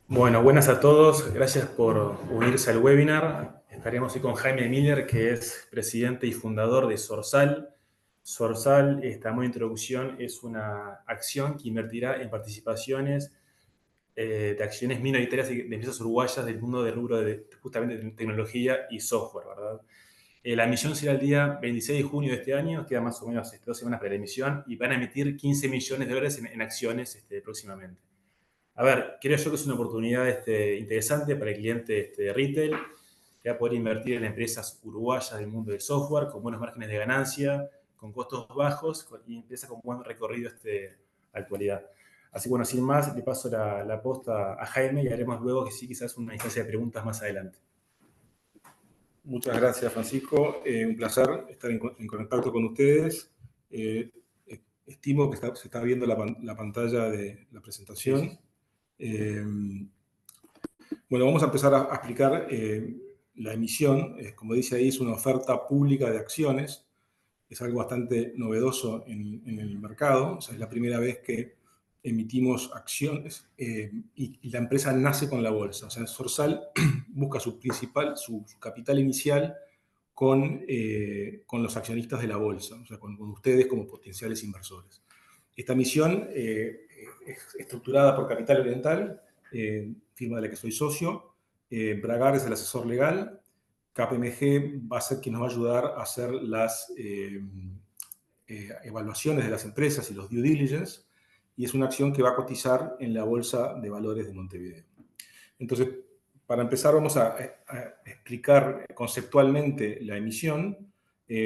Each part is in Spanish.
Bueno, buenas a todos. Gracias por unirse al webinar. Estaremos hoy con Jaime Miller, que es presidente y fundador de Sorsal. Sorsal, esta muy introducción, es una acción que invertirá en participaciones de acciones minoritarias de empresas uruguayas del mundo del rubro de justamente de tecnología y software, ¿verdad? La emisión será el día 26 de junio de este año, queda más o menos 2 semanas para la emisión, y van a emitir 15 millones de dólares en acciones próximamente. A ver, creo yo que es una oportunidad interesante para el cliente de retail, que va a poder invertir en empresas uruguayas del mundo del software, con buenos márgenes de ganancia, con costos bajos y empresas con buen recorrido actualidad. Así que bueno, sin más, le paso la posta a Jaime y haremos luego que sí, quizás una instancia de preguntas más adelante. Muchas gracias, Francisco. Un placer estar en contacto con ustedes. Estimo que se está viendo la pantalla de la presentación. Sí. Bueno, vamos a empezar a explicar la emisión. Como dice ahí, es una oferta pública de acciones. Es algo bastante novedoso en el mercado. O sea, es la primera vez que emitimos acciones y la empresa nace con la bolsa. O sea, Sorsal busca su capital inicial con los accionistas de la bolsa, o sea, con ustedes como potenciales inversores. Esta emisión es estructurada por Capital Oriental, firma de la que soy socio. Bragar es el asesor legal. KPMG va a ser quien nos va a ayudar a hacer las evaluaciones de las empresas y los due diligence, y es una acción que va a cotizar en la Bolsa de Valores de Montevideo. Entonces, para empezar, vamos a explicar conceptualmente la emisión.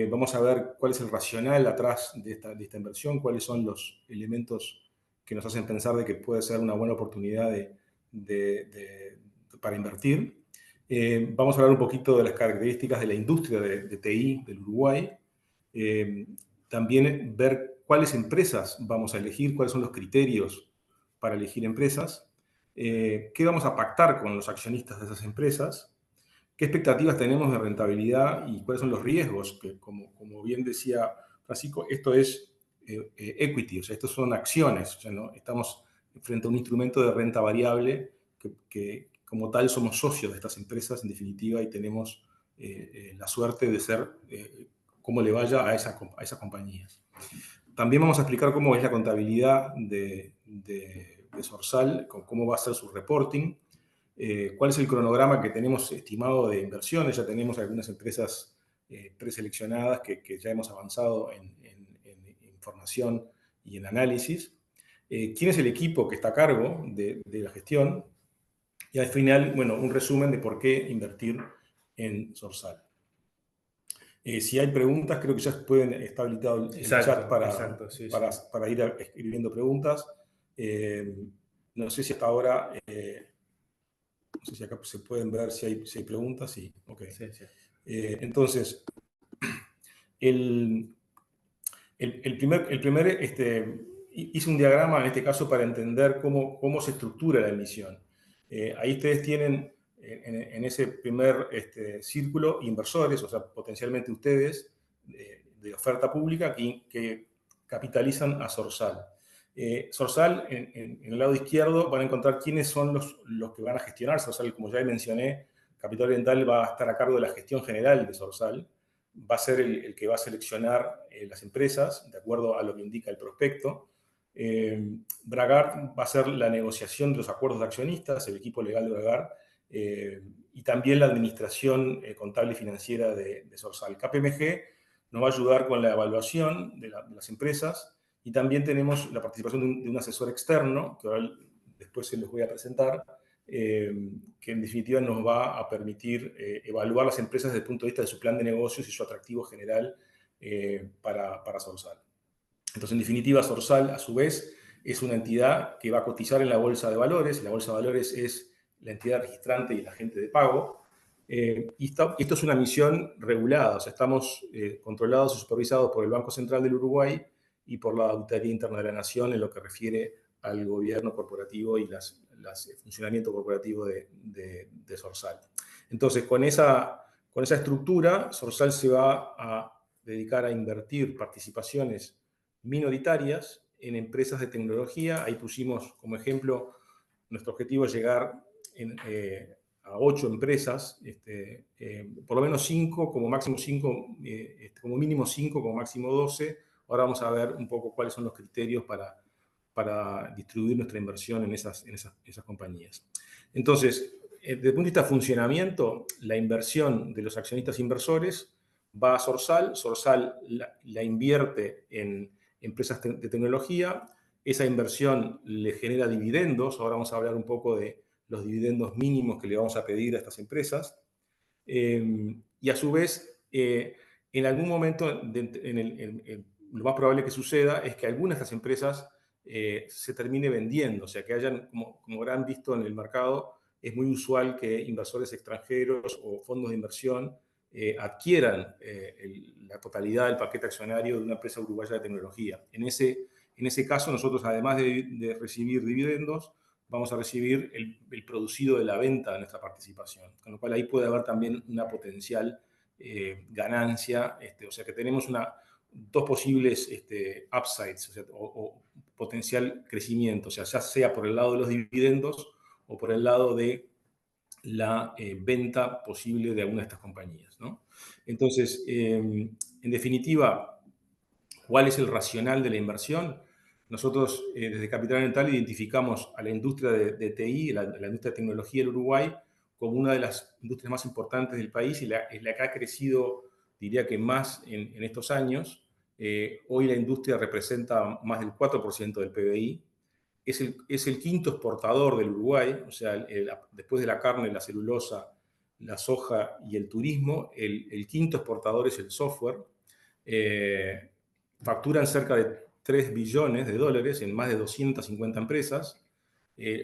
Vamos a ver cuál es el racional atrás de esta inversión, cuáles son los elementos que nos hacen pensar de que puede ser una buena oportunidad para invertir. Vamos a hablar un poquito de las características de la industria de TI del Uruguay. También ver cuáles empresas vamos a elegir, cuáles son los criterios para elegir empresas. ¿Qué vamos a pactar con los accionistas de esas empresas? ¿Qué expectativas tenemos de rentabilidad y cuáles son los riesgos? Que, como bien decía Francisco, esto es equity, o sea, estos son acciones. O sea, ¿no? Estamos frente a un instrumento de renta variable que como tal somos socios de estas empresas, en definitiva, y tenemos la suerte de ser cómo le vaya a esas compañías. También vamos a explicar cómo es la contabilidad de Sorsal, cómo va a ser su reporting, cuál es el cronograma que tenemos estimado de inversiones. Ya tenemos algunas empresas preseleccionadas que ya hemos avanzado en información y en análisis. ¿Quién es el equipo que está a cargo de la gestión? Y al final, bueno, un resumen de por qué invertir en Sorsal. Si hay preguntas, creo que ya pueden estar habilitado el chat para ir escribiendo preguntas. No sé si hasta ahora, no sé si acá se pueden ver si hay preguntas. Sí, ok. Sí. Entonces, el primer hice un diagrama en este caso para entender cómo se estructura la emisión. Ahí ustedes tienen en ese primer círculo inversores, o sea, potencialmente ustedes de oferta pública que capitalizan a Sorsal. Sorsal, en el lado izquierdo, van a encontrar quiénes son los que van a gestionar Sorsal. Como ya mencioné, Capital Oriental va a estar a cargo de la gestión general de Sorsal. Va a ser el que va a seleccionar las empresas de acuerdo a lo que indica el prospecto. Bragart va a hacer la negociación de los acuerdos de accionistas, el equipo legal de Bragart, y también la administración contable y financiera de Sorsal. KPMG nos va a ayudar con la evaluación de las empresas, y también tenemos la participación de un asesor externo, que ahora después se los voy a presentar, que en definitiva nos va a permitir evaluar las empresas desde el punto de vista de su plan de negocios y su atractivo general para Sorsal. Entonces, en definitiva, Sorsal, a su vez, es una entidad que va a cotizar en la Bolsa de Valores. La Bolsa de Valores es la entidad registrante y el agente de pago. Y esto es una emisión regulada. O sea, estamos controlados y supervisados por el Banco Central del Uruguay y por la Auditoría Interna de la Nación en lo que refiere al gobierno corporativo y el funcionamiento corporativo de Sorsal. Entonces, con esa estructura, Sorsal se va a dedicar a invertir participaciones minoritarias en empresas de tecnología. Ahí pusimos como ejemplo, nuestro objetivo es llegar a 8 empresas, por lo menos 5, como máximo 5, como mínimo 5, como máximo 12. Ahora vamos a ver un poco cuáles son los criterios para distribuir nuestra inversión en esas compañías. Entonces, desde el punto de vista de funcionamiento, la inversión de los accionistas inversores va a Sorsal. Sorsal la invierte en empresas de tecnología. Esa inversión le genera dividendos. Ahora vamos a hablar un poco de los dividendos mínimos que le vamos a pedir a estas empresas. Y a su vez, en algún momento, lo más probable que suceda es que algunas de estas empresas se termine vendiendo. O sea, que hayan, como habrán visto en el mercado, es muy usual que inversores extranjeros o fondos de inversión adquieran la totalidad del paquete accionario de una empresa uruguaya de tecnología. En ese caso, nosotros, además de recibir dividendos, vamos a recibir el producido de la venta de nuestra participación. Con lo cual, ahí puede haber también una potencial ganancia. O sea, que tenemos dos posibles upsides, o potencial crecimiento. O sea, ya sea por el lado de los dividendos o por el lado de la venta posible de alguna de estas compañías, ¿no? Entonces, en definitiva, ¿cuál es el racional de la inversión? Nosotros, desde Capital Oriental, identificamos a la industria de TI, la industria de tecnología del Uruguay, como una de las industrias más importantes del país y la que ha crecido, diría que más en estos años. Hoy la industria representa más del 4% del PBI. Es el quinto exportador del Uruguay, o sea, después de la carne, la celulosa, la soja y el turismo, el quinto exportador es el software. Facturan cerca de 3 billones de dólares en más de 250 empresas.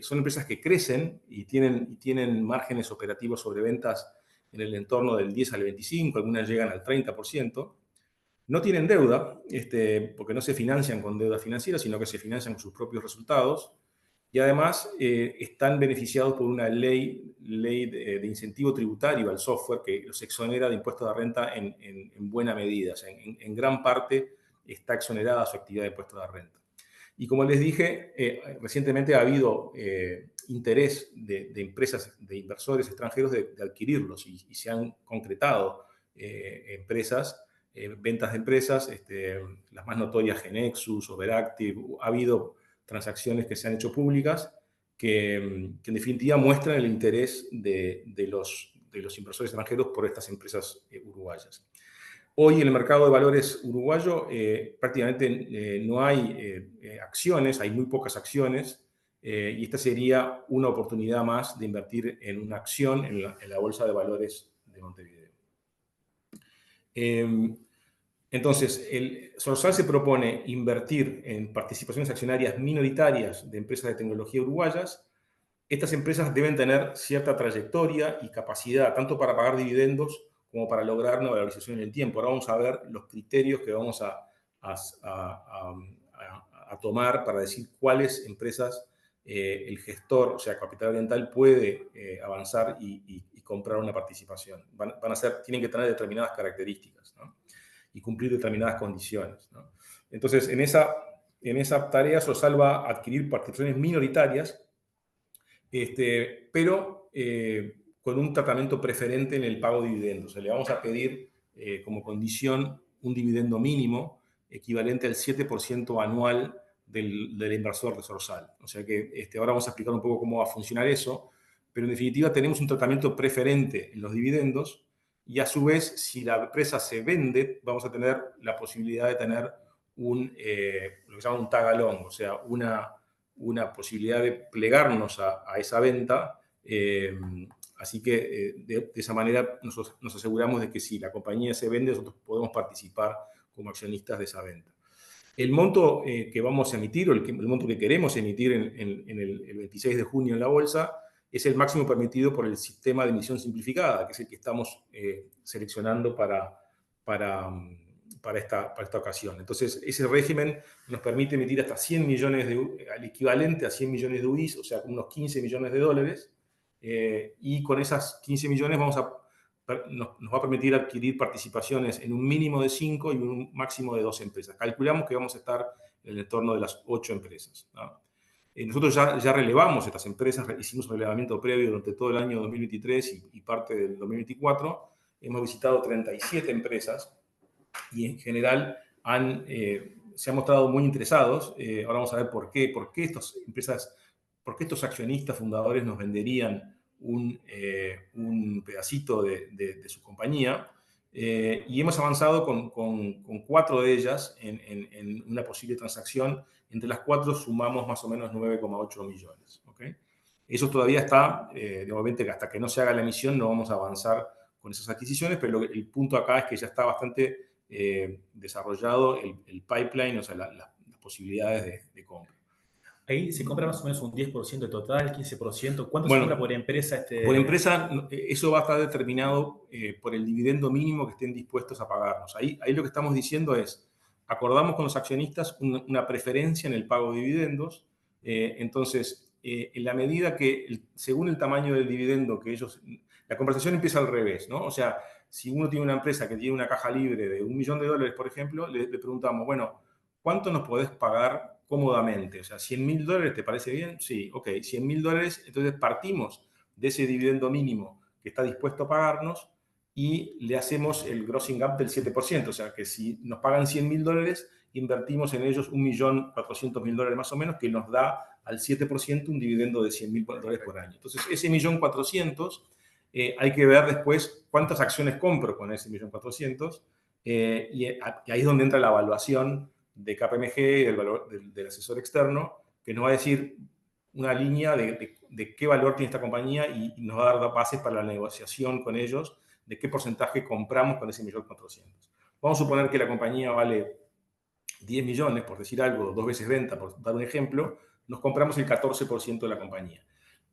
Son empresas que crecen y tienen márgenes operativos sobre ventas en el entorno del 10 al 25, algunas llegan al 30%. No tienen deuda, porque no se financian con deuda financiera, sino que se financian con sus propios resultados. Y además están beneficiados por una ley de incentivo tributario al software que los exonera de impuestos de renta en buena medida. O sea, en gran parte está exonerada su actividad de impuestos de renta. Y como les dije, recientemente ha habido interés de empresas, de inversores extranjeros de adquirirlos y se han concretado empresas, ventas de empresas, las más notorias Genexus, Overactive. Ha habido transacciones que se han hecho públicas que en definitiva muestran el interés de los inversores extranjeros por estas empresas uruguayas. Hoy en el mercado de valores uruguayo prácticamente no hay acciones, hay muy pocas acciones, y esta sería una oportunidad más de invertir en una acción en la Bolsa de Valores de Montevideo. Entonces, Sorsal se propone invertir en participaciones accionarias minoritarias de empresas de tecnología uruguayas. Estas empresas deben tener cierta trayectoria y capacidad, tanto para pagar dividendos como para lograr una valorización en el tiempo. Ahora vamos a ver los criterios que vamos a tomar para decir cuáles empresas el gestor, o sea, Capital Oriental, puede avanzar y comprar una participación. Tienen que tener determinadas características, ¿no? Y cumplir determinadas condiciones, ¿no? Entonces, en esa tarea, Sorsal va a adquirir participaciones minoritarias, pero con un tratamiento preferente en el pago de dividendos. O sea, le vamos a pedir como condición un dividendo mínimo equivalente al 7% anual del inversor de Sorsal. O sea que ahora vamos a explicar un poco cómo va a funcionar eso, pero en definitiva tenemos un tratamiento preferente en los dividendos y a su vez, si la empresa se vende, vamos a tener la posibilidad de tener lo que se llama un tag along, o sea, una posibilidad de plegarnos a esa venta. Así que de esa manera nos aseguramos de que si la compañía se vende, nosotros podemos participar como accionistas de esa venta. El monto que vamos a emitir, o el monto que queremos emitir en el 26 de junio en la bolsa, es el máximo permitido por el sistema de emisión simplificada, que es el que estamos seleccionando para esta ocasión. Entonces, ese régimen nos permite emitir hasta 100 millones al equivalente a 100 millones de UIs, o sea, unos 15 millones de dólares, y con esas 15 millones nos va a permitir adquirir participaciones en un mínimo de 5 y un máximo de 2 empresas. Calculamos que vamos a estar en el entorno de las 8 empresas, ¿no? Nosotros ya relevamos estas empresas, hicimos un relevamiento previo durante todo el año 2023 y parte del 2024. Hemos visitado 37 empresas y en general se han mostrado muy interesados. Ahora vamos a ver por qué estas empresas, por qué estos accionistas fundadores nos venderían un pedacito de su compañía. Y hemos avanzado con 4 de ellas en una posible transacción. Entre las 4 sumamos más o menos 9,8 millones. ¿Okay? Eso todavía está, obviamente, hasta que no se haga la emisión no vamos a avanzar con esas adquisiciones, pero el punto acá es que ya está bastante desarrollado el pipeline, o sea, las posibilidades de compra. Ahí se compra más o menos un 10% total, 15%. ¿Cuánto se Bueno, compra por empresa? Por empresa, eso va a estar determinado por el dividendo mínimo que estén dispuestos a pagarnos. Ahí lo que estamos diciendo es, acordamos con los accionistas una preferencia en el pago de dividendos. Entonces, en la medida que, según el tamaño del dividendo que ellos... La conversación empieza al revés, ¿no? O sea, si uno tiene una empresa que tiene una caja libre de $1 millón, por ejemplo, le preguntamos, bueno, ¿cuánto nos podés pagar cómodamente? O sea, $100.000, ¿te parece bien? Sí, ok, $100.000, entonces partimos de ese dividendo mínimo que está dispuesto a pagarnos y le hacemos el grossing up del 7%. O sea, que si nos pagan $100.000, invertimos en ellos $1.400.000 más o menos, que nos da al 7% un dividendo de $100.000 por año. Entonces, ese $1.400.000, hay que ver después cuántas acciones compro con ese $1.400.000, y ahí es donde entra la evaluación de KPMG, del asesor externo, que nos va a decir una línea de qué valor tiene esta compañía y nos va a dar bases para la negociación con ellos de qué porcentaje compramos con ese $1.400.000. Vamos a suponer que la compañía vale 10 millones, por decir algo, 2 veces venta, por dar un ejemplo, nos compramos el 14% de la compañía.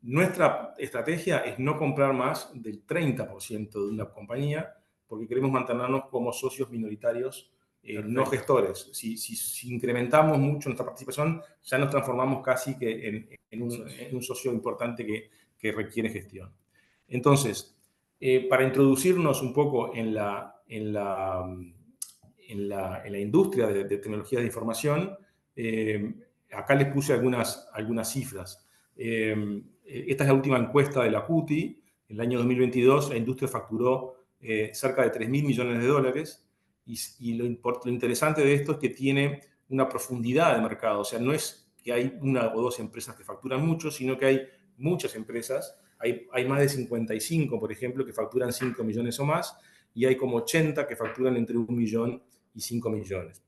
Nuestra estrategia es no comprar más del 30% de una compañía porque queremos mantenernos como socios minoritarios, no gestores. Si incrementamos mucho nuestra participación, ya nos transformamos casi que en un socio importante que requiere gestión. Entonces, para introducirnos un poco en la industria de tecnologías de información, acá les puse algunas cifras. Esta es la última encuesta de la PUTI. En el año 2022 la industria facturó cerca de $3.000 millones, y lo interesante de esto es que tiene una profundidad de mercado. O sea, no es que hay una o dos empresas que facturan mucho, sino que hay muchas empresas. Hay más de 55, por ejemplo, que facturan 5 millones o más, y hay como 80 que facturan entre 1 millón y 5 millones.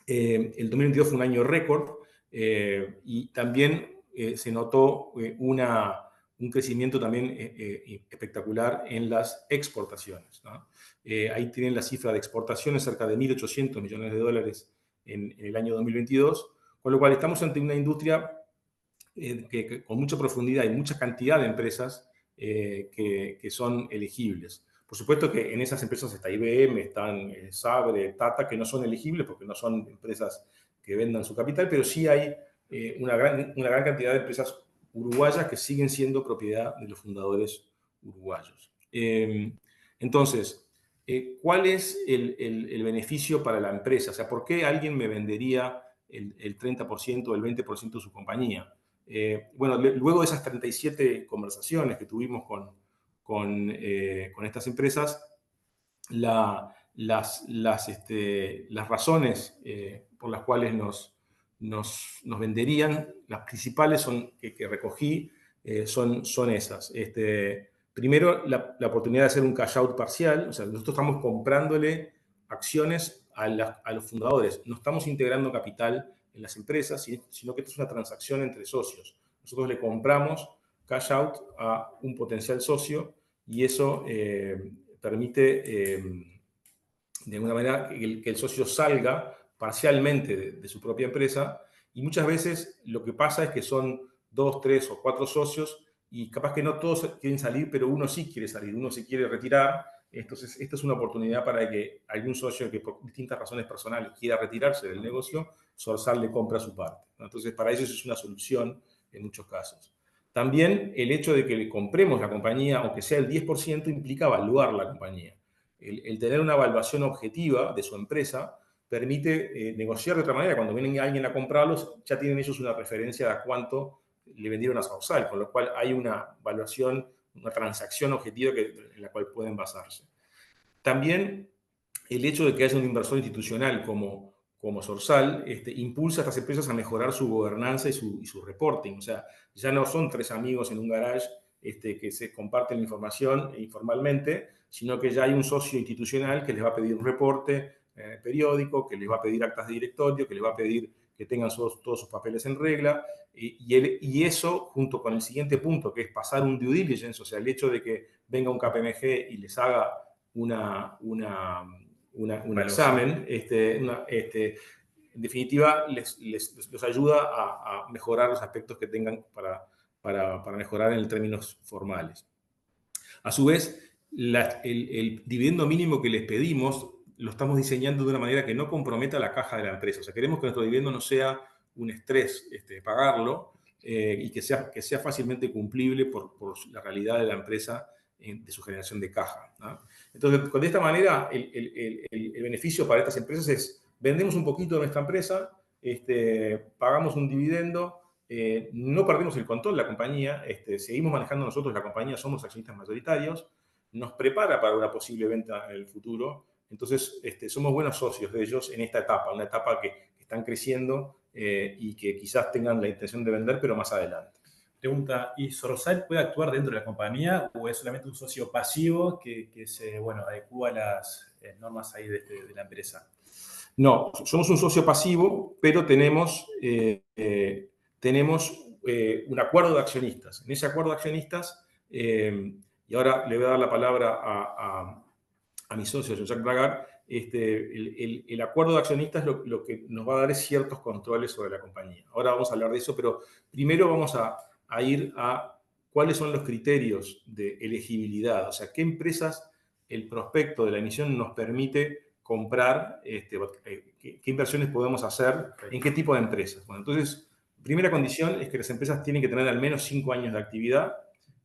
El 2022 fue un año récord, y también se notó un crecimiento también espectacular en las exportaciones, ¿no? Ahí tienen la cifra de exportaciones, cerca de $1.800 millones en el año 2022, con lo cual estamos ante una industria con mucha profundidad y mucha cantidad de empresas que son elegibles. Por supuesto que en esas empresas está IBM, están Sabre, Tata, que no son elegibles porque no son empresas que vendan su capital, pero sí hay una gran cantidad de empresas uruguayas que siguen siendo propiedad de los fundadores uruguayos. Entonces, ¿cuál es el beneficio para la empresa? O sea, ¿por qué alguien me vendería el 30% o el 20% de su compañía? Bueno, luego de esas 37 conversaciones que tuvimos con estas empresas, las razones por las cuales nos venderían, las principales que recogí, son esas. Primero, la oportunidad de hacer un cash out parcial. O sea, nosotros estamos comprándole acciones a los fundadores. No estamos integrando capital en las empresas, sino que esto es una transacción entre socios. Nosotros le compramos cash out a un potencial socio y eso permite, de alguna manera, que el socio salga parcialmente de su propia empresa, y muchas veces lo que pasa es que son 2, 3 o 4 socios y capaz que no todos quieren salir, pero uno sí quiere salir, uno se quiere retirar. Entonces, esta es una oportunidad para que algún socio que por distintas razones personales quiera retirarse del negocio, Sorsal le compra su parte. Entonces, para ellos es una solución en muchos casos. También el hecho de que le compremos la compañía, aunque sea el 10%, implica evaluar la compañía. El tener una evaluación objetiva de su empresa permite negociar de otra manera. Cuando viene alguien a comprarlos, ya tienen ellos una referencia de a cuánto le vendieron a Sorsal, con lo cual hay una valuación, una transacción objetiva en la cual pueden basarse. También el hecho de que haya un inversor institucional como Sorsal impulsa a estas empresas a mejorar su gobernanza y su reporting. O sea, ya no son tres amigos en un garage que se comparten la información informalmente, sino que ya hay un socio institucional que les va a pedir un reporte periódico, que les va a pedir actas de directorio, que les va a pedir que tengan todos sus papeles en regla. Y eso, junto con el siguiente punto, que es pasar un due diligence, o sea, el hecho de que venga un KPMG y les haga un examen, en definitiva, los ayuda a mejorar los aspectos que tengan para mejorar en términos formales. A su vez, el dividendo mínimo que les pedimos lo estamos diseñando de una manera que no comprometa la caja de la empresa. O sea, queremos que nuestro dividendo no sea un estrés pagarlo y que sea fácilmente cumplible por la realidad de la empresa de su generación de caja, ¿no? Entonces, de esta manera, el beneficio para estas empresas es, vendemos un poquito de nuestra empresa, pagamos un dividendo, no perdemos el control de la compañía, seguimos manejando nosotros la compañía, somos accionistas mayoritarios, nos prepara para una posible venta en el futuro. Entonces, somos buenos socios de ellos en esta etapa, una etapa que están creciendo y que quizás tengan la intención de vender, pero más adelante. Pregunta, ¿y Sorsal puede actuar dentro de la compañía o es solamente un socio pasivo que se adecua a las normas ahí de la empresa? No, somos un socio pasivo, pero tenemos un acuerdo de accionistas. En ese acuerdo de accionistas, y ahora le voy a dar la palabra a mi socio, Jacques Bragar, el acuerdo de accionistas lo que nos va a dar es ciertos controles sobre la compañía. Ahora vamos a hablar de eso, pero primero vamos a ir a cuáles son los criterios de elegibilidad, o sea, qué empresas el prospecto de la emisión nos permite comprar, qué inversiones podemos hacer, en qué tipo de empresas. Bueno, entonces, primera condición es que las empresas tienen que tener al menos 5 años de actividad,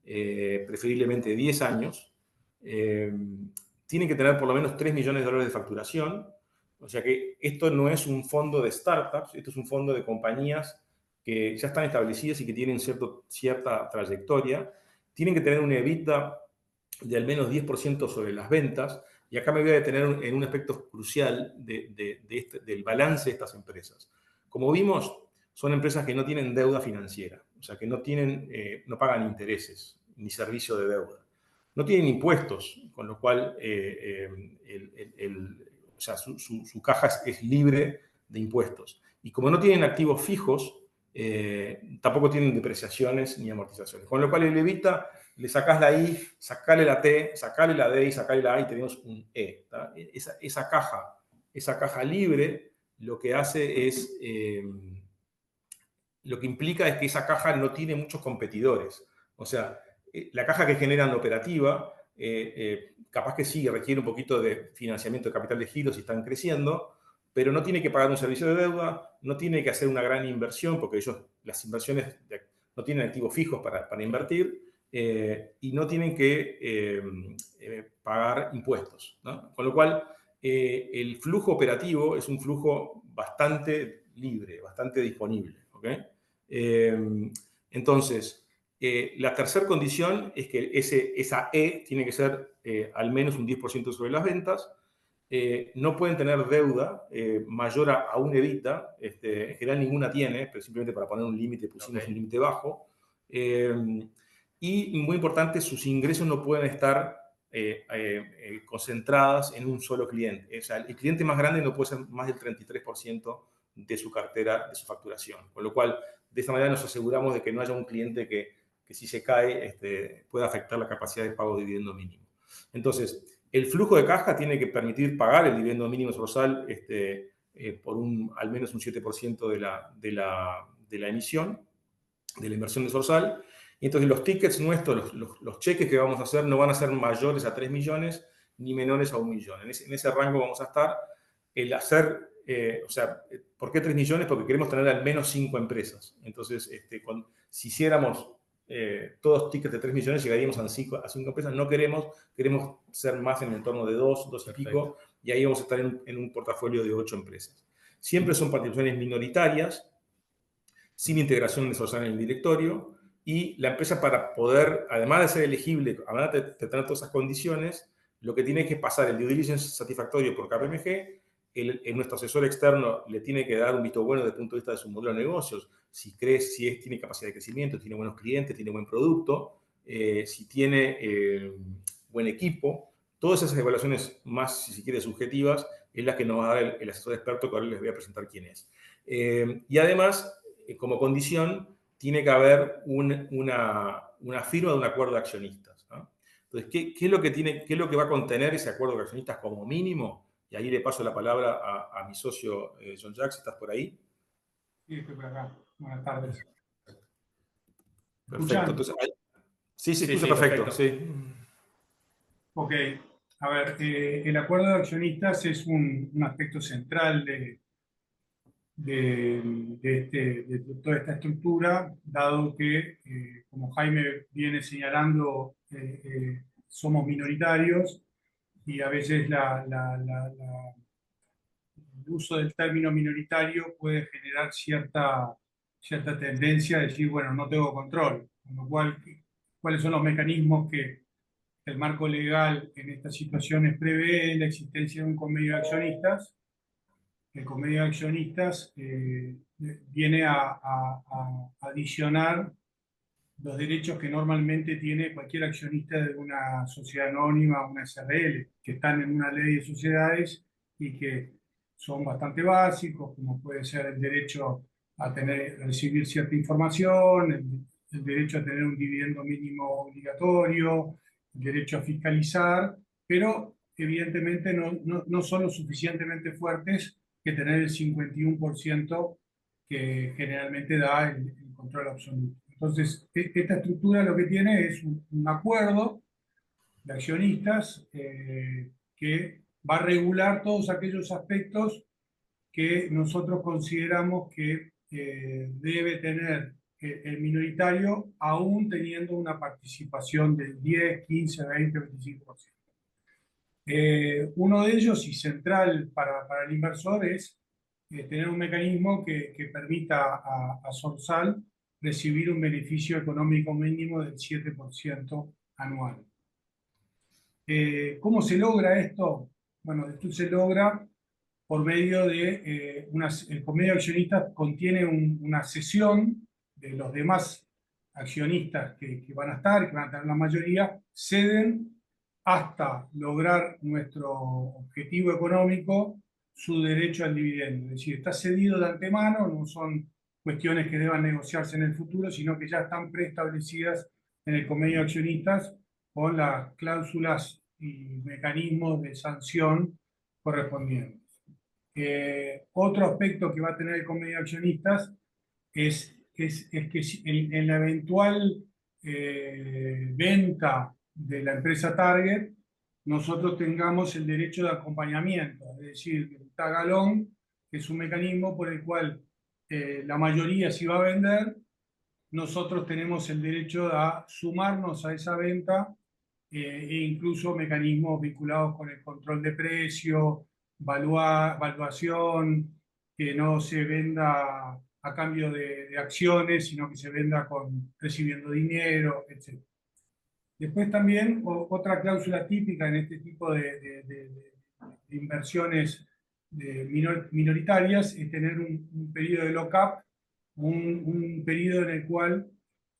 preferiblemente 10 años, tienen que tener por lo menos $3 millones de facturación, o sea que esto no es un fondo de startups, esto es un fondo de compañías que ya están establecidas y que tienen cierta trayectoria, tienen que tener un EBITDA de al menos 10% sobre las ventas, y acá me voy a detener en un aspecto crucial del balance de estas empresas. Como vimos, son empresas que no tienen deuda financiera, o sea, que no pagan intereses ni servicio de deuda. No tienen impuestos, con lo cual su caja es libre de impuestos. Y como no tienen activos fijos, tampoco tienen depreciaciones ni amortizaciones. Con lo cual el EBITDA, le sacás la I, sacale la T, sacale la D y sacale la A y tenemos un E. Esa caja libre lo que hace es, lo que implica es que esa caja no tiene muchos competidores. O sea, la caja que generan la operativa, capaz que sí requiere un poquito de financiamiento de capital de giro si están creciendo, pero no tiene que pagar un servicio de deuda, no tiene que hacer una gran inversión, porque las inversiones no tienen activos fijos para invertir, y no tienen que pagar impuestos, ¿no? Con lo cual, el flujo operativo es un flujo bastante libre, bastante disponible, ¿ok? Entonces, la tercera condición es que esa E tiene que ser al menos un 10% sobre las ventas. No pueden tener deuda mayor a un EBITDA. En general ninguna tiene, pero simplemente para poner un límite pusimos un límite bajo. Y muy importante, sus ingresos no pueden estar concentradas en un solo cliente. O sea, el cliente más grande no puede ser más del 33% de su cartera, de su facturación. Con lo cual, de esta manera nos aseguramos de que no haya un cliente que si se cae pueda afectar la capacidad de pago de dividendo mínimo. Entonces, el flujo de caja tiene que permitir pagar el dividendo mínimo Sorsal por al menos un 7% de la emisión, de la inversión de Sorsal. Y entonces los tickets nuestros, los cheques que vamos a hacer no van a ser mayores a 3 millones ni menores a 1 millón. En ese rango vamos a estar. ¿Por qué 3 millones? Porque queremos tener al menos 5 empresas. Entonces, si hiciéramos todos tickets de 3 millones, llegaríamos a 5 empresas. No queremos ser más en el entorno de 2 y pico, y ahí vamos a estar en un portafolio de 8 empresas. Siempre son participaciones minoritarias, sin integración de Sorsal en el directorio, y la empresa, para poder, además de ser elegible, además de tener todas esas condiciones, lo que tiene que pasar el due diligence satisfactorio por KPMG. Nuestro asesor externo le tiene que dar un visto bueno desde el punto de vista de su modelo de negocios, si tiene capacidad de crecimiento, tiene buenos clientes, tiene buen producto, si tiene buen equipo. Todas esas evaluaciones más, si se quiere, subjetivas, es las que nos va a dar el asesor experto, que ahora les voy a presentar quién es. Y además, como condición, tiene que haber una firma de un acuerdo de accionistas, ¿no? Entonces, ¿qué es lo que va a contener ese acuerdo de accionistas como mínimo? Y ahí le paso la palabra a mi socio John Jack, si estás por ahí. Sí, estoy por acá. Buenas tardes. Perfecto. Entonces, sí, se escucha perfecto. Sí. Ok. A ver, el acuerdo de accionistas es un aspecto central de toda esta estructura, dado que, como Jaime viene señalando, somos minoritarios y a veces el uso del término minoritario puede generar cierta tendencia a decir, bueno, no tengo control. Con lo cual, ¿cuáles son los mecanismos que el marco legal en estas situaciones prevé? La existencia de un convenio de accionistas. El convenio de accionistas viene a adicionar los derechos que normalmente tiene cualquier accionista de una sociedad anónima, una SRL, que están en una ley de sociedades y que son bastante básicos, como puede ser el derecho a recibir cierta información, el derecho a tener un dividendo mínimo obligatorio, el derecho a fiscalizar, pero evidentemente no son lo suficientemente fuertes que tener el 51% que generalmente da el control absoluto. Entonces, esta estructura lo que tiene es un acuerdo de accionistas que va a regular todos aquellos aspectos que nosotros consideramos que debe tener el minoritario, aún teniendo una participación del 10, 15, 20, 25%. Uno de ellos, y central para el inversor, es tener un mecanismo que permita a Sorsal recibir un beneficio económico mínimo del 7% anual. ¿Cómo se logra esto? Bueno, esto se logra por medio de el convenio de accionistas contiene una cesión de los demás accionistas que van a estar, que van a tener la mayoría, ceden hasta lograr nuestro objetivo económico, su derecho al dividendo. Es decir, está cedido de antemano, no son cuestiones que deban negociarse en el futuro, sino que ya están preestablecidas en el convenio de accionistas con las cláusulas y mecanismos de sanción correspondientes. Otro aspecto que va a tener el convenio de accionistas es que en la eventual venta de la empresa target, nosotros tengamos el derecho de acompañamiento, es decir, el tag along, que es un mecanismo por el cual la mayoría, si va a vender, nosotros tenemos el derecho a sumarnos a esa venta, e incluso mecanismos vinculados con el control de precio, valuación, que no se venda a cambio de acciones, sino que se venda recibiendo dinero, etc. Después también otra cláusula típica en este tipo de inversiones minoritarias es tener un periodo de lock-up, un periodo en el cual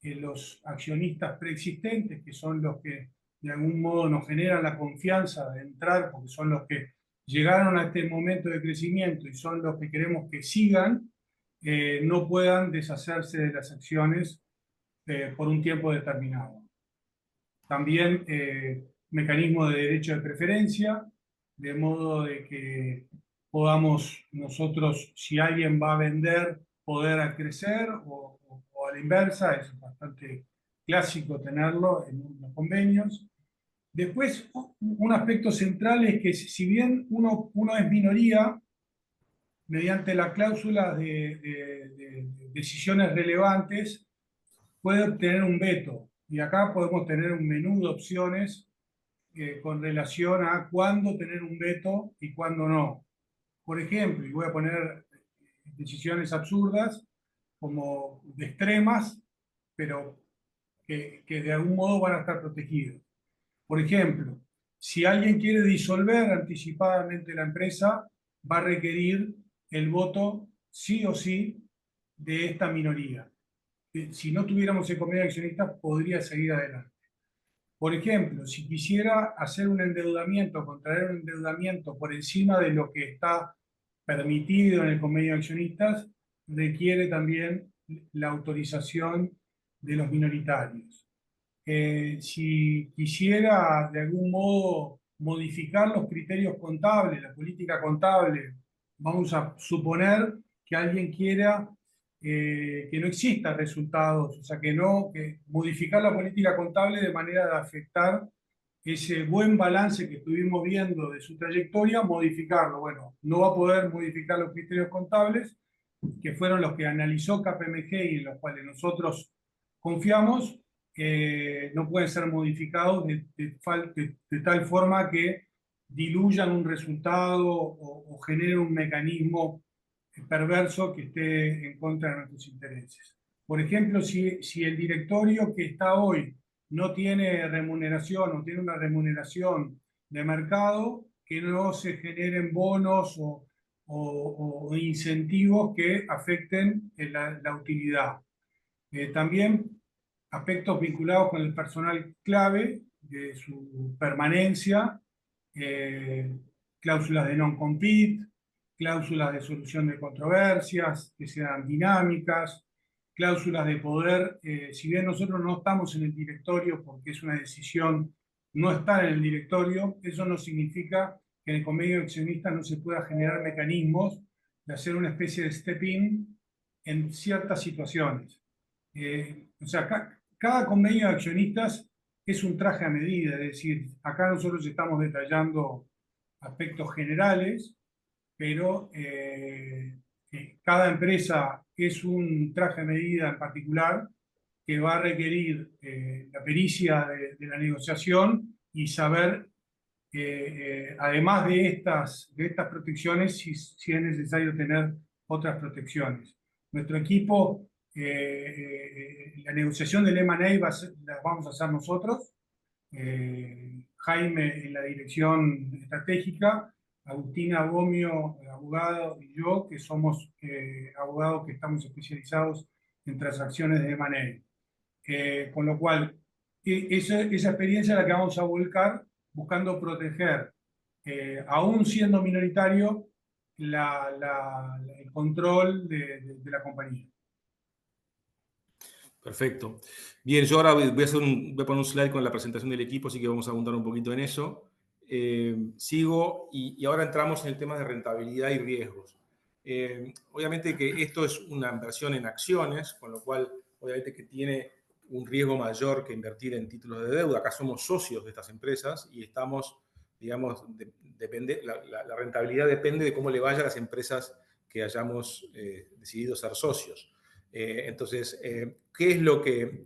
los accionistas preexistentes, que son los que de algún modo nos generan la confianza de entrar, porque son los que llegaron a este momento de crecimiento y son los que queremos que sigan, no puedan deshacerse de las acciones por un tiempo determinado. También mecanismo de derecho de preferencia, de modo de que podamos nosotros, si alguien va a vender, poder crecer, o a la inversa. Es bastante clásico tenerlo en los convenios. Después, un aspecto central es que si bien uno es minoría, mediante la cláusula de decisiones relevantes, puede obtener un veto. Y acá podemos tener un menú de opciones con relación a cuándo tener un veto y cuándo no. Por ejemplo, y voy a poner decisiones absurdas, como de extremas, pero que de algún modo van a estar protegidos. Por ejemplo, si alguien quiere disolver anticipadamente la empresa, va a requerir el voto sí o sí de esta minoría. Si no tuviéramos el convenio de accionistas, podría seguir adelante. Por ejemplo, si quisiera hacer un endeudamiento, contraer un endeudamiento por encima de lo que está permitido en el convenio de accionistas, requiere también la autorización de los minoritarios. Si quisiera de algún modo modificar los criterios contables, la política contable, vamos a suponer que alguien quiera que no exista resultados, o sea, que modificar la política contable de manera de afectar ese buen balance que estuvimos viendo de su trayectoria, modificarlo. Bueno, no va a poder modificar los criterios contables, que fueron los que analizó KPMG y en los cuales nosotros confiamos, no pueden ser modificados de tal forma que diluyan un resultado o generen un mecanismo perverso que esté en contra de nuestros intereses. Por ejemplo, si el directorio que está hoy no tiene remuneración o tiene una remuneración de mercado, que no se generen bonos o incentivos que afecten la utilidad. También aspectos vinculados con el personal clave, de su permanencia, cláusulas de non-compete, cláusulas de solución de controversias que sean dinámicas, cláusulas de poder, si bien nosotros no estamos en el directorio porque es una decisión no estar en el directorio, eso no significa que en el convenio de accionistas no se pueda generar mecanismos de hacer una especie de step-in en ciertas situaciones. O sea, cada convenio de accionistas es un traje a medida, es decir, acá nosotros estamos detallando aspectos generales, pero cada empresa es un traje a medida en particular que va a requerir la pericia de la negociación y saber, además de estas protecciones, si es necesario tener otras protecciones. Nuestro equipo, la negociación del M&A la vamos a hacer nosotros, Jaime en la dirección estratégica, Agustina Gomio, abogado, y yo, que somos abogados que estamos especializados en transacciones de M&A. Con lo cual, esa experiencia es la que vamos a volcar buscando proteger, aún siendo minoritario, el control de la compañía. Perfecto. Bien, yo ahora voy a poner un slide con la presentación del equipo, así que vamos a abundar un poquito en eso. Sigo y ahora entramos en el tema de rentabilidad y riesgos. Obviamente que esto es una inversión en acciones, con lo cual obviamente que tiene un riesgo mayor que invertir en títulos de deuda. Acá somos socios de estas empresas y estamos, digamos, la rentabilidad depende de cómo le vaya a las empresas que hayamos decidido ser socios. Entonces, ¿qué es lo que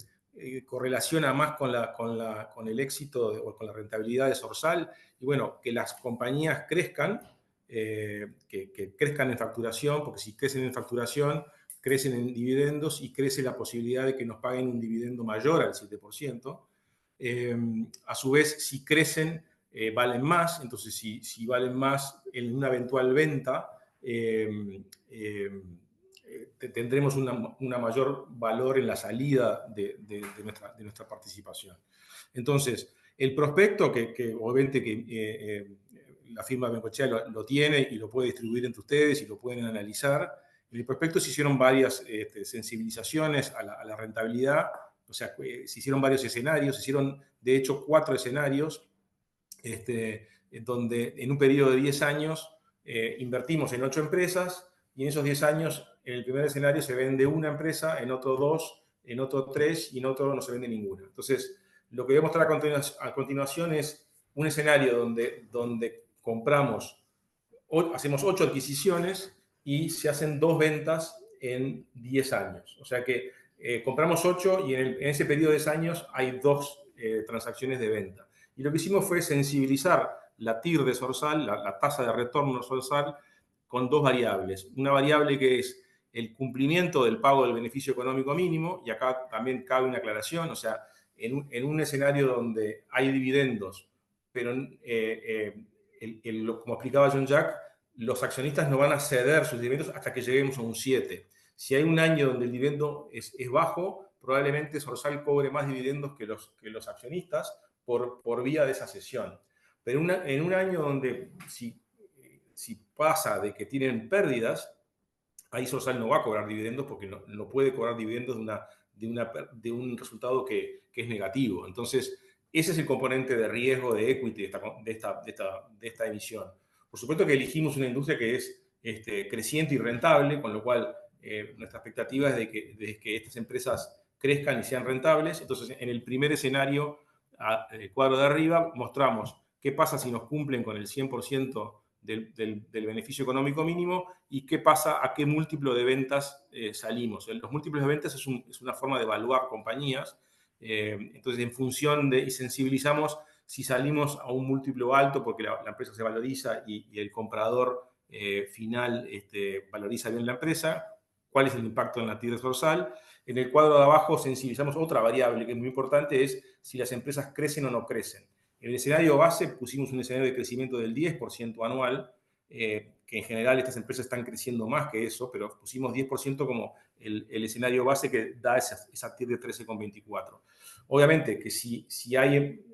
correlaciona más con el éxito o con la rentabilidad de Sorsal? Y bueno, que las compañías crezcan, que crezcan en facturación, porque si crecen en facturación, crecen en dividendos y crece la posibilidad de que nos paguen un dividendo mayor al 7%. A su vez, si crecen, valen más. Entonces, si valen más en una eventual venta, tendremos una mayor valor en la salida de nuestra participación. Entonces, el prospecto, que obviamente que la firma Bengoechea lo tiene y lo puede distribuir entre ustedes y lo pueden analizar, en el prospecto se hicieron varias sensibilizaciones a la rentabilidad, o sea, se hicieron varios escenarios, se hicieron de hecho 4 escenarios, donde en un periodo de 10 años invertimos en 8 empresas y en esos 10 años, en el primer escenario se vende una empresa, en otro 2, en otro 3 y en otro no se vende ninguna. Entonces, lo que voy a mostrar a continuación es un escenario donde hacemos 8 adquisiciones y se hacen 2 ventas en 10 años. O sea que compramos 8 y en ese periodo de 10 años hay 2 transacciones de venta. Y lo que hicimos fue sensibilizar la TIR de Sorsal, la tasa de retorno de Sorsal, con dos variables. Una variable que es el cumplimiento del pago del beneficio económico mínimo, y acá también cabe una aclaración, o sea, en un escenario donde hay dividendos, pero como explicaba John Jack, los accionistas no van a ceder sus dividendos hasta que lleguemos a un 7. Si hay un año donde el dividendo es bajo, probablemente Sorsal cobre más dividendos que los accionistas por vía de esa cesión. Pero en un año donde si pasa de que tienen pérdidas, ahí Sorsal no va a cobrar dividendos porque no puede cobrar dividendos de un resultado que es negativo. Entonces, ese es el componente de riesgo de equity de esta emisión. Por supuesto que elegimos una industria que es creciente y rentable, con lo cual nuestra expectativa es de que estas empresas crezcan y sean rentables. Entonces, en el primer escenario, el cuadro de arriba, mostramos qué pasa si nos cumplen con el 100% del beneficio económico mínimo y qué pasa, a qué múltiplo de ventas salimos. Los múltiplos de ventas es una forma de evaluar compañías. Entonces, en función y sensibilizamos si salimos a un múltiplo alto porque la empresa se valoriza y el comprador final valoriza bien la empresa, cuál es el impacto en la TIR de Sorsal. En el cuadro de abajo sensibilizamos otra variable que es muy importante, es si las empresas crecen o no crecen. En el escenario base pusimos un escenario de crecimiento del 10% anual, que en general estas empresas están creciendo más que eso, pero pusimos 10% como el escenario base que da esa TIR de 13,24. Obviamente que si hay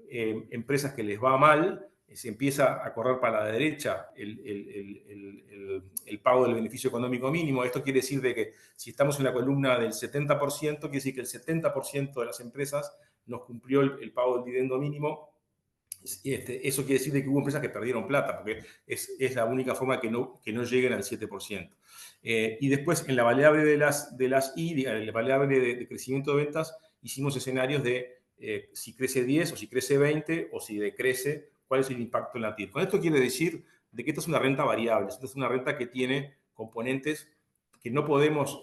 empresas que les va mal, se empieza a correr para la derecha el pago del beneficio económico mínimo. Esto quiere decir de que si estamos en la columna del 70%, quiere decir que el 70% de las empresas nos cumplió el pago del dividendo mínimo. Eso quiere decir de que hubo empresas que perdieron plata, porque es la única forma que no lleguen al 7%. Y después, en la variable de las I, en la variable de crecimiento de ventas, hicimos escenarios de si crece 10 o si crece 20 o si decrece, cuál es el impacto en la TIR. Con esto quiere decir de que esta es una renta variable, esta es una renta que tiene componentes que no podemos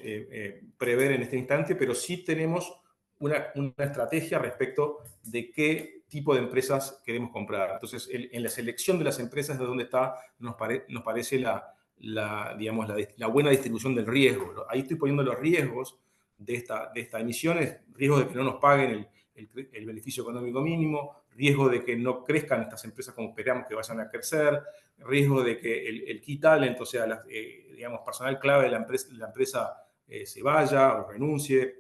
prever en este instante, pero sí tenemos una estrategia respecto de qué tipo de empresas queremos comprar. Entonces, en la selección de las empresas de dónde está, nos parece digamos, la buena distribución del riesgo. Ahí estoy poniendo los riesgos de esta emisión, riesgo de que no nos paguen el beneficio económico mínimo, riesgo de que no crezcan estas empresas como esperamos que vayan a crecer, riesgo de que el key talent, o sea, digamos, personal clave de la empresa se vaya o renuncie,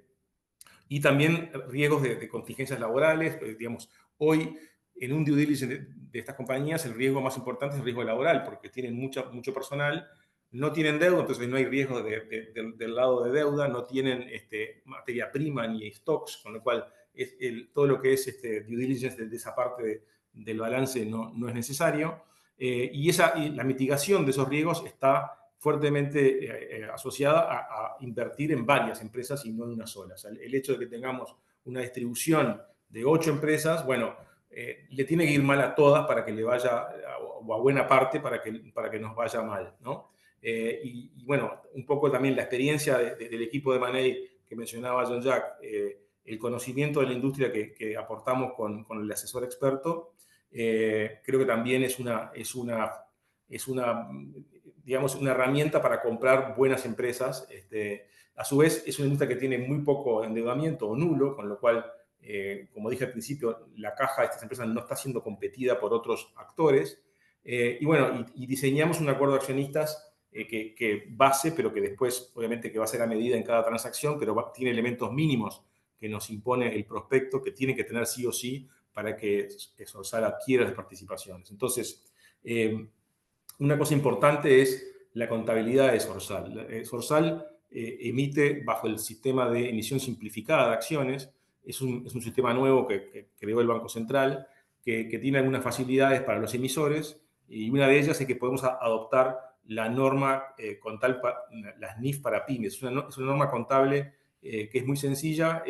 y también riesgos de contingencias laborales. Digamos, hoy en un due diligence de estas compañías el riesgo más importante es el riesgo laboral, porque tienen mucho personal, no tienen deuda, entonces no hay riesgo del lado de deuda, no tienen materia prima ni stocks, con lo cual todo lo que es due diligence de esa parte del balance no es necesario. Y la mitigación de esos riesgos está fuertemente asociada a invertir en varias empresas y no en una sola. O sea, el hecho de que tengamos una distribución de 8 empresas, bueno, le tiene que ir mal a todas para que le vaya, o a buena parte para que nos vaya mal, ¿no? Y bueno, un poco también la experiencia del equipo de Money que mencionaba John Jack, el conocimiento de la industria que aportamos con el asesor experto, creo que también es una digamos, una herramienta para comprar buenas empresas. A su vez, es una industria que tiene muy poco endeudamiento o nulo, con lo cual, como dije al principio, la caja de estas empresas no está siendo competida por otros actores. Y bueno, y diseñamos un acuerdo de accionistas que base, pero que después, obviamente, que va a ser a medida en cada transacción, pero tiene elementos mínimos que nos impone el prospecto, que tiene que tener sí o sí para que Sorsal adquiera las participaciones. Entonces, una cosa importante es la contabilidad de Sorsal. Sorsal emite bajo el sistema de emisión simplificada de acciones. Es un sistema nuevo que creó el Banco Central, que tiene algunas facilidades para los emisores, y una de ellas es que podemos adoptar la norma las NIF para pymes. Es una norma contable que es muy sencilla,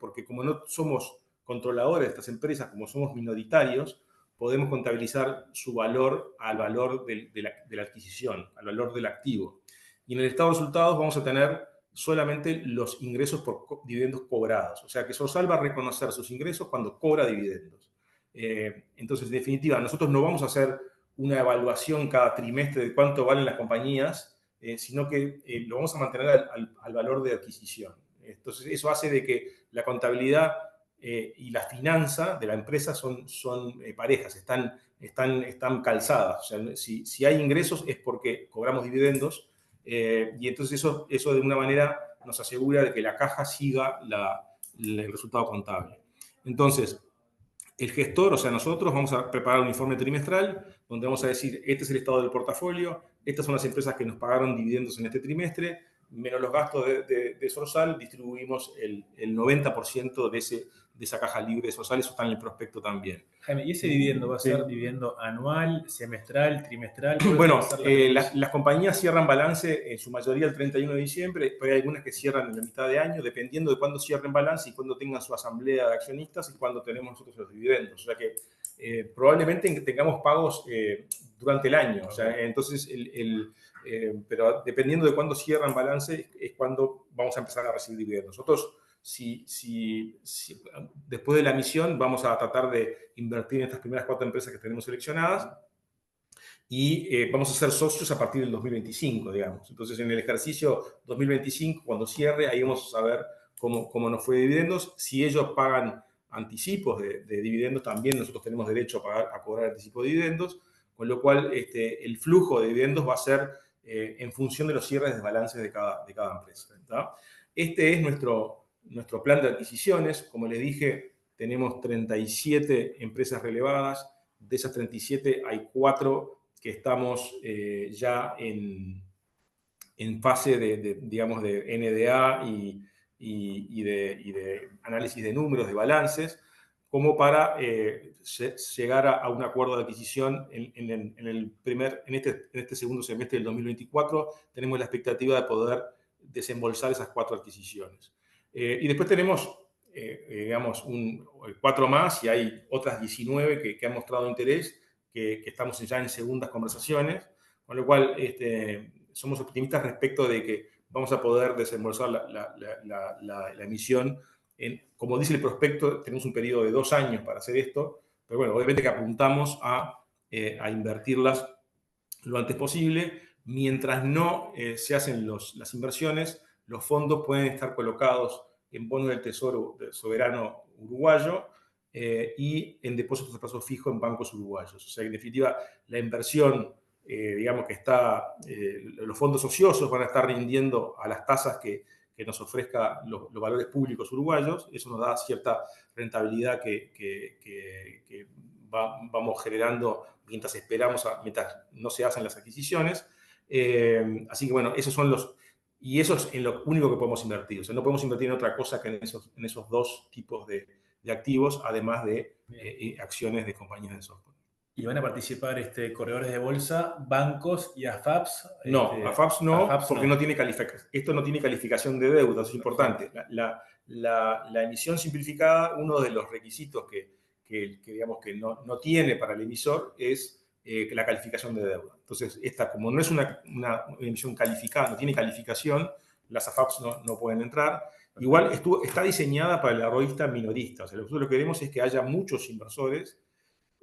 porque como no somos controladores de estas empresas, como somos minoritarios, podemos contabilizar su valor al valor de la adquisición, al valor del activo. Y en el estado de resultados vamos a tener solamente los ingresos por dividendos cobrados. O sea que Sorsal va a reconocer sus ingresos cuando cobra dividendos. Entonces, en definitiva, nosotros no vamos a hacer una evaluación cada trimestre de cuánto valen las compañías, sino que lo vamos a mantener al valor de adquisición. Entonces, eso hace de que la contabilidad y la finanza de la empresa son parejas, están calzadas. O sea, si hay ingresos es porque cobramos dividendos, y entonces eso de una manera nos asegura de que la caja siga el resultado contable. Entonces, el gestor, o sea, nosotros vamos a preparar un informe trimestral donde vamos a decir, este es el estado del portafolio, estas son las empresas que nos pagaron dividendos en este trimestre, menos los gastos de Sorsal, distribuimos el 90% de esa caja libre de Sorsal, eso está en el prospecto también. Jaime, ¿y ese dividendo va a ser dividendo anual, semestral, trimestral? Bueno, las compañías cierran balance en su mayoría el 31 de diciembre, pero hay algunas que cierran en la mitad de año, dependiendo de cuándo cierren balance y cuándo tengan su asamblea de accionistas y cuándo tenemos nosotros los dividendos. O sea que probablemente tengamos pagos durante el año. O sea, entonces, pero dependiendo de cuándo cierran balance es cuando vamos a empezar a recibir dividendos. Nosotros, después de la emisión, vamos a tratar de invertir en estas primeras 4 empresas que tenemos seleccionadas y vamos a ser socios a partir del 2025, digamos. Entonces, en el ejercicio 2025, cuando cierre, ahí vamos a saber cómo nos fue de dividendos. Si ellos pagan anticipos de dividendos, también nosotros tenemos derecho a cobrar anticipo de dividendos, con lo cual el flujo de dividendos va a ser en función de los cierres de balances de cada empresa, ¿tá? Este es nuestro plan de adquisiciones. Como les dije, tenemos 37 empresas relevadas. De esas 37 hay 4 que estamos ya en fase digamos, de NDA y de análisis de números, de balances, como para llegar a un acuerdo de adquisición en este segundo semestre del 2024. Tenemos la expectativa de poder desembolsar esas 4 adquisiciones. Y después tenemos, digamos, 4 más, y hay otras 19 que han mostrado interés, que estamos ya en segundas conversaciones, con lo cual somos optimistas respecto de que vamos a poder desembolsar la emisión. Como dice el prospecto, tenemos un periodo de 2 años para hacer esto, pero bueno, obviamente que apuntamos a invertirlas lo antes posible. Mientras no se hacen las inversiones, los fondos pueden estar colocados en bonos del Tesoro soberano uruguayo y en depósitos a plazo fijo en bancos uruguayos. O sea, en definitiva, la inversión, digamos que los fondos ociosos van a estar rindiendo a las tasas que nos ofrezca los valores públicos uruguayos. Eso nos da cierta rentabilidad que vamos generando mientras mientras no se hacen las adquisiciones. Así que bueno, esos son y eso es en lo único que podemos invertir. O sea, no podemos invertir en otra cosa que en esos 2 tipos de activos, además de acciones de compañías de software. ¿Y van a participar corredores de bolsa, bancos y AFAPs? No, AFAPs no, porque no tiene calificación. Esto no tiene calificación de deuda, eso es importante. La emisión simplificada, uno de los requisitos que digamos que no tiene para el emisor es la calificación de deuda. Entonces, como no es una emisión calificada, no tiene calificación, las AFAPs no pueden entrar. Igual está diseñada para el ahorrista minorista. O sea, nosotros lo que queremos es que haya muchos inversores,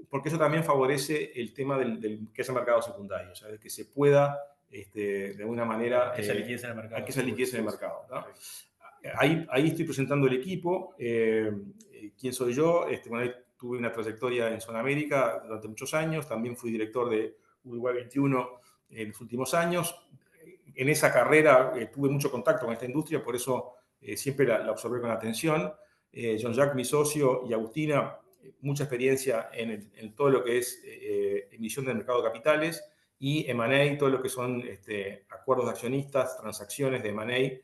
porque eso también favorece el tema del que haya mercado secundario. O sea, de que se pueda, de alguna manera, que haya liquidez en el mercado. Que haya liquidez en el mercado, ¿no? Ahí estoy presentando el equipo. ¿Quién soy yo? Bueno, tuve una trayectoria en Sudamérica durante muchos años. También fui director de Uruguay 21 en los últimos años. En esa carrera tuve mucho contacto con esta industria, por eso siempre la observé con atención. Jean-Jacques, mi socio, y Agustina, mucha experiencia en todo lo que es emisión del mercado de capitales y M&A, todo lo que son acuerdos de accionistas, transacciones de M&A,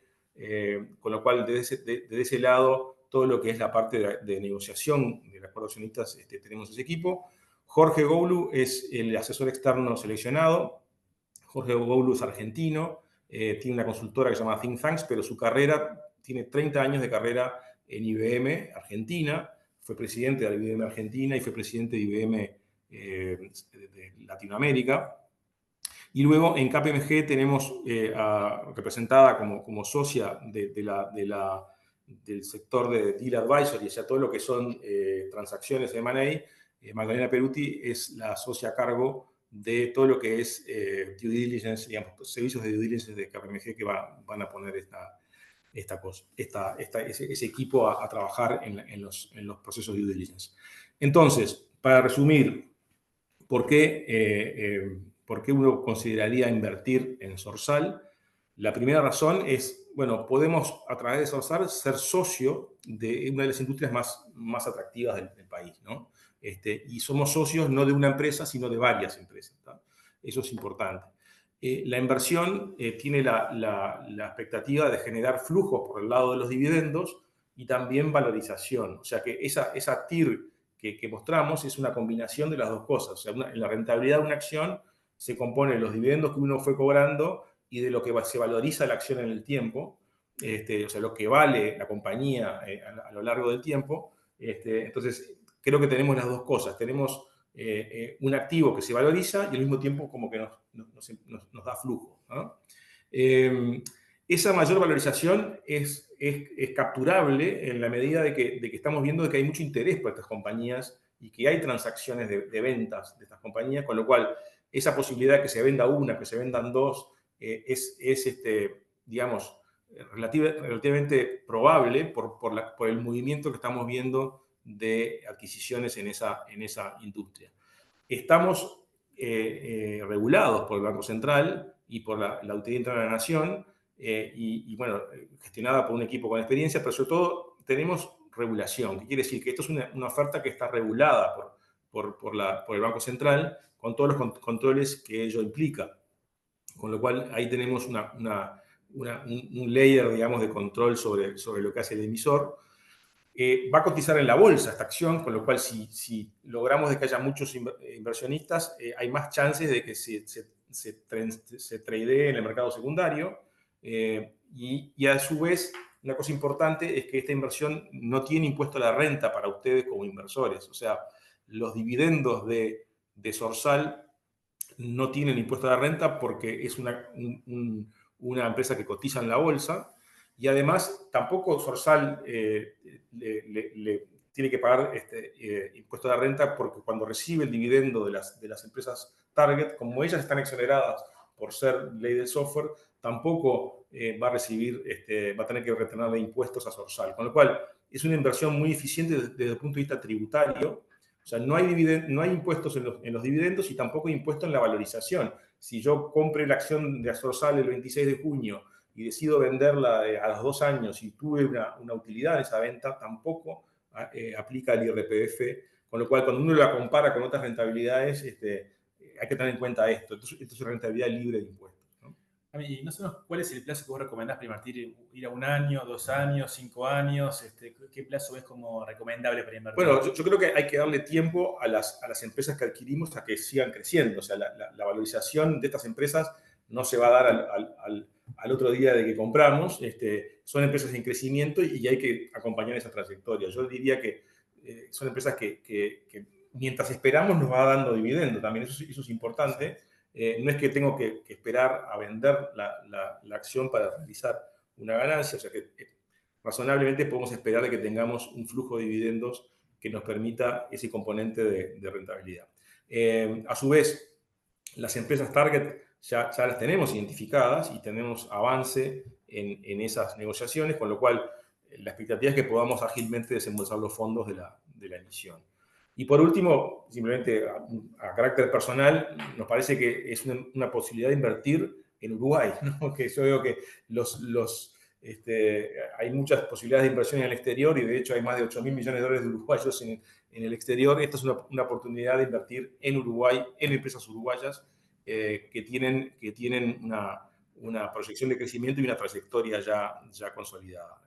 con lo cual desde ese lado, todo lo que es la parte de negociación del acuerdo de accionistas, tenemos ese equipo. Jorge Goulu es el asesor externo seleccionado. Jorge Goulu es argentino, tiene una consultora que se llama Think Tanks, pero su carrera, tiene 30 años de carrera en IBM Argentina. Fue presidente de la IBM Argentina y fue presidente de IBM de Latinoamérica. Y luego en KPMG tenemos representada como socia del sector de Deal Advisory, o sea, todo lo que son transacciones de M&A, Magdalena Peruti es la socia a cargo de todo lo que es due diligence, digamos, servicios de due diligence de KPMG que van a poner ese equipo a trabajar en los procesos de due diligence. Entonces, para resumir, ¿por qué uno consideraría invertir en Sorsal? La primera razón es, bueno, podemos a través de Sorsal ser socio de una de las industrias más atractivas del país, ¿no? Y somos socios no de una empresa, sino de varias empresas, ¿tá? Eso es importante. La inversión tiene la expectativa de generar flujos por el lado de los dividendos y también valorización. O sea que esa TIR que mostramos es una combinación de las dos cosas. O sea, en la rentabilidad de una acción se compone de los dividendos que uno fue cobrando y de lo que se valoriza la acción en el tiempo, o sea, lo que vale la compañía a lo largo del tiempo. Entonces, creo que tenemos las dos cosas. Tenemos un activo que se valoriza y al mismo tiempo como que nos da flujo, ¿no? Esa mayor valorización es capturable en la medida de que estamos viendo de que hay mucho interés por estas compañías y que hay transacciones de ventas de estas compañías, con lo cual esa posibilidad de que se venda una, que se vendan dos, es digamos, relativamente probable por el movimiento que estamos viendo de adquisiciones en esa industria. Estamos regulados por el Banco Central y por la Auditoría Interna de la Nación, y bueno, gestionada por un equipo con experiencia, pero sobre todo tenemos regulación, que quiere decir que esto es una oferta que está regulada por el Banco Central con todos los controles que ello implica. Con lo cual ahí tenemos un layer, digamos, de control sobre lo que hace el emisor. Va a cotizar en la bolsa esta acción, con lo cual si logramos de que haya muchos inversionistas, hay más chances de que se tradee en el mercado secundario. Y a su vez, una cosa importante es que esta inversión no tiene impuesto a la renta para ustedes como inversores. O sea, los dividendos de Sorsal no tienen impuesto a la renta porque es una empresa que cotiza en la bolsa. Y además, tampoco Sorsal le tiene que pagar impuesto a la renta porque cuando recibe el dividendo de las empresas target, como ellas están exoneradas por ser ley del software, tampoco va a tener que retenerle impuestos a Sorsal. Con lo cual, es una inversión muy eficiente desde el punto de vista tributario. O sea, no hay impuestos en los dividendos y tampoco hay impuesto en la valorización. Si yo compré la acción de Sorsal el 26 de junio y decido venderla a los 2 años y tuve una utilidad en esa venta, tampoco aplica el IRPF, con lo cual cuando uno la compara con otras rentabilidades, hay que tener en cuenta esto. Esto es una rentabilidad libre de impuestos, ¿no? Y no sabemos cuál es el plazo que vos recomendás para invertir, ir a 1 año, 2 años, 5 años, ¿qué plazo ves como recomendable para invertir? Bueno, yo creo que hay que darle tiempo a las empresas que adquirimos a que sigan creciendo. O sea, la valorización de estas empresas no se va a dar al otro día de que compramos. Son empresas en crecimiento y hay que acompañar esa trayectoria. Yo diría que son empresas que mientras esperamos nos va dando dividendo también. Eso es importante. No es que tengo que esperar a vender la acción para realizar una ganancia. O sea que razonablemente podemos esperar de que tengamos un flujo de dividendos que nos permita ese componente de rentabilidad. A su vez, las empresas target ya las tenemos identificadas y tenemos avance en esas negociaciones, con lo cual la expectativa es que podamos ágilmente desembolsar los fondos de la emisión. Y por último, simplemente a carácter personal, nos parece que es una posibilidad de invertir en Uruguay, ¿no? Que yo veo que hay muchas posibilidades de inversión en el exterior y de hecho hay más de 8.000 millones de dólares de uruguayos en el exterior. Esta es una oportunidad de invertir en Uruguay, en empresas uruguayas que tienen una proyección de crecimiento y una trayectoria ya consolidada.